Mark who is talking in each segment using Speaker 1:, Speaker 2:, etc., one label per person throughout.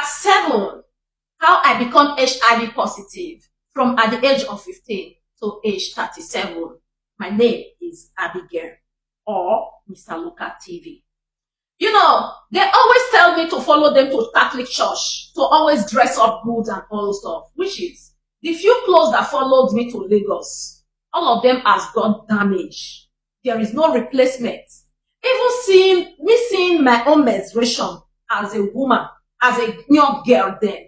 Speaker 1: Part 7, how I become HIV positive from at the age of 15 to age 37. My name is Abigail or Mr. Local TV. You know, they always tell me to follow them to Catholic church, to always dress up good and all stuff, which is the few clothes that followed me to Lagos. All of them has got damage. There is no replacement. Even seeing my own menstruation as a woman, as a young girl then,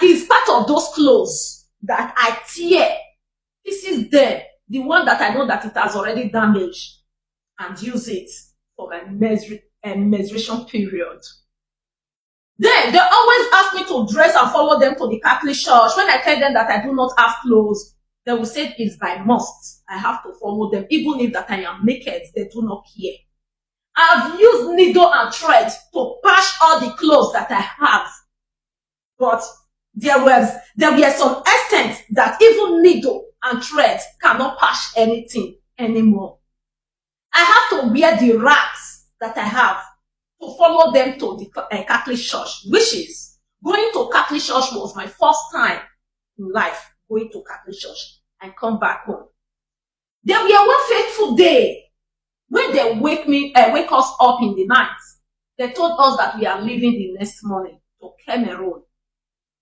Speaker 1: is part of those clothes that I tear. This is the one that I know that it has already damaged, and use it for my menstruation period. Then they always ask me to dress and follow them to the Catholic church. When I tell them that I do not have clothes, they will say it's by must. I have to follow them, even if that I am naked. They do not care. I've used needle and thread to patch all the clothes that I have, but there were some extent that even needle and thread cannot patch anything anymore. I have to wear the rags that I have to follow them to the Catholic church, which is going to Catholic church was my first time in life going to Catholic church and come back home. There were one fateful day when they wake us up in the night. They told us that we are leaving the next morning to Cameroon.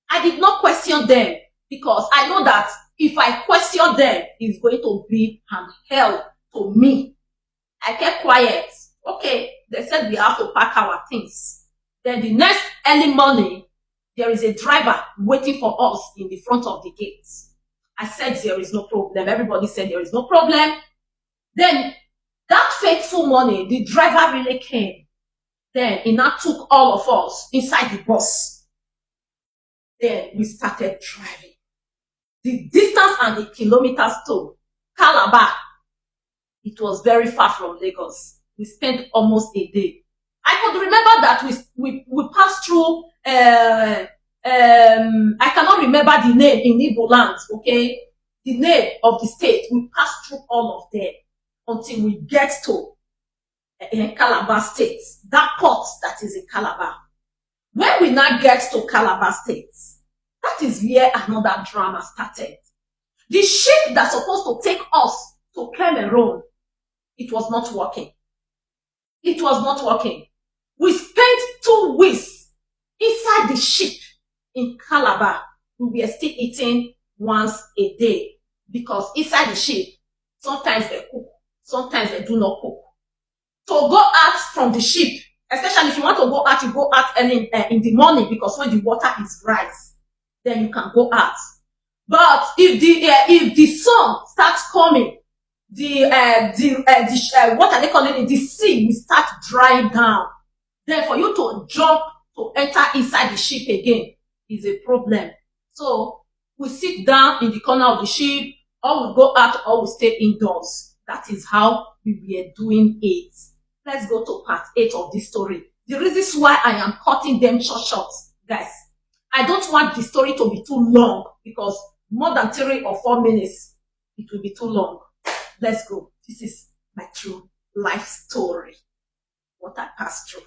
Speaker 1: I did not question them because I know that if I question them, it's going to be an hell to me. I kept quiet. Okay, they said we have to pack our things. Then the next early morning, there is a driver waiting for us in the front of the gate. I said there is no problem. Everybody said there is no problem. Then that fateful morning, the driver really came. Then he now took all of us inside the bus. Then we started driving. The distance and the kilometers to Calabar, it was very far from Lagos. We spent almost a day. I could remember that we passed through, I cannot remember the name in Igbo land, okay? The name of the state. We passed through all of them until we get to Calabar State, that port that is in Calabar. When we now get to Calabar State, that is where another drama started. The ship that's supposed to take us to Cameroon, it was not working. It was not working. We spent 2 weeks inside the ship in Calabar. We were still eating once a day because inside the ship, sometimes they cook, sometimes they do not cook. To go out from the ship, especially if you want to go out, you go out early in the morning because when the water is rise, then you can go out. But if the sun starts coming, what are they calling it? The sea will start drying down. Then for you to jump to enter inside the ship again is a problem. So we sit down in the corner of the ship, or we go out, or we stay indoors. That is how we were doing it. Let's go to part 8 of this story. The reasons why I am cutting them short, guys. I don't want the story to be too long because more than 3 or 4 minutes, it will be too long. Let's go. This is my true life story. What I passed through.